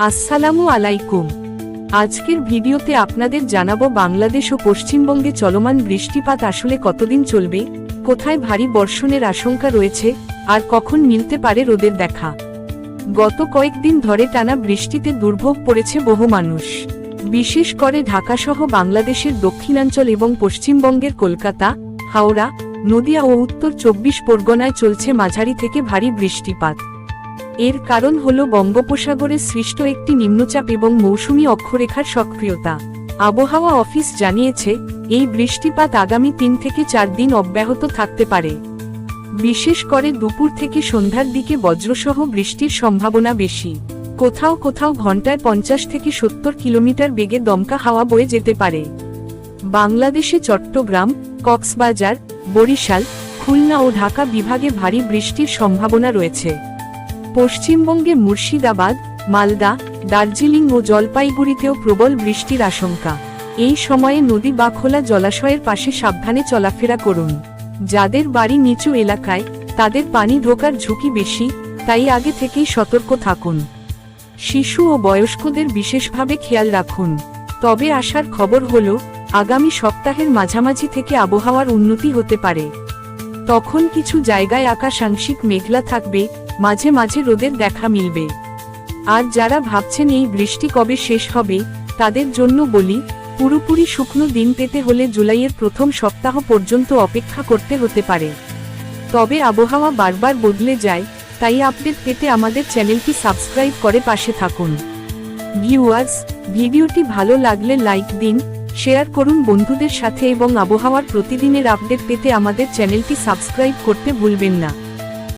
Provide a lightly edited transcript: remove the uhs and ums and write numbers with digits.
আসসালামু আলাইকুম। আজকের ভিডিওতে আপনাদের জানাবো বাংলাদেশ ও পশ্চিমবঙ্গে চলমান বৃষ্টিপাত আসলে কতদিন চলবে, কোথায় ভারী বর্ষণের আশঙ্কা রয়েছে, আর কখন মিলতে পারে রোদের দেখা। গত কয়েকদিন ধরে টানা বৃষ্টিতে দুর্ভোগ পড়েছে বহু মানুষ। বিশেষ করে ঢাকাসহ বাংলাদেশের দক্ষিণাঞ্চল এবং পশ্চিমবঙ্গের কলকাতা, হাওড়া, নদিয়া ও উত্তর 24 পরগনায় চলছে মাঝারি থেকে ভারী বৃষ্টিপাত। এর কারণ হল বঙ্গোপসাগরে সৃষ্ট একটি নিম্নচাপ এবং মৌসুমী অক্ষরেখার সক্রিয়তা। আবহাওয়া অফিস জানিয়েছে, এই বৃষ্টিপাত আগামী 3 থেকে 4 দিন অব্যাহত থাকতে পারে। বিশেষ করে দুপুর থেকে সন্ধ্যার দিকে বজ্রসহ বৃষ্টির সম্ভাবনা বেশি। কোথাও কোথাও ঘন্টায় 50 থেকে 70 কিলোমিটার বেগে দমকা হাওয়া বয়ে যেতে পারে। বাংলাদেশে চট্টগ্রাম, কক্সবাজার, বরিশাল, খুলনা ও ঢাকা বিভাগে ভারী বৃষ্টির সম্ভাবনা রয়েছে। পশ্চিমবঙ্গে মুর্শিদাবাদ, মালদা, দার্জিলিং ও জলপাইগুড়িতেও প্রবল বৃষ্টির আশঙ্কা। এই সময়ে নদী বা খোলা জলাশয়ের পাশে সাবধানে চলাফেরা করুন। যাদের বাড়ি নিচু এলাকায়, তাদের পানি ঢোকার ঝুঁকি বেশি, তাই আগে থেকেই সতর্ক থাকুন। শিশু ও বয়স্কদের বিশেষভাবে খেয়াল রাখুন। তবে আসার খবর হলো, আগামী সপ্তাহের মাঝামাঝি থেকে আবহাওয়ার উন্নতি হতে পারে। তখন কিছু জায়গায় আকাশ আংশিক মেঘলা থাকবে, মাঝে মাঝে রোদের দেখা মিলবে। আর যারা ভাবছেন এই বৃষ্টি কবে শেষ হবে, তাদের জন্য বলি, পুরোপুরি শুকনো দিন পেতে হলে জুলাইয়ের প্রথম সপ্তাহ পর্যন্ত অপেক্ষা করতে হতে পারে। তবে আবহাওয়া বারবার বদলে যায়, তাই আপডেট পেতে আমাদের চ্যানেলটি সাবস্ক্রাইব করে পাশে থাকুন। ভিউয়ার্স, ভিডিওটি ভালো লাগলে লাইক দিন, শেয়ার করুন বন্ধুদের সাথে এবং আবহাওয়ার প্রতিদিনের আপডেট পেতে আমাদের চ্যানেলটি সাবস্ক্রাইব করতে ভুলবেন না।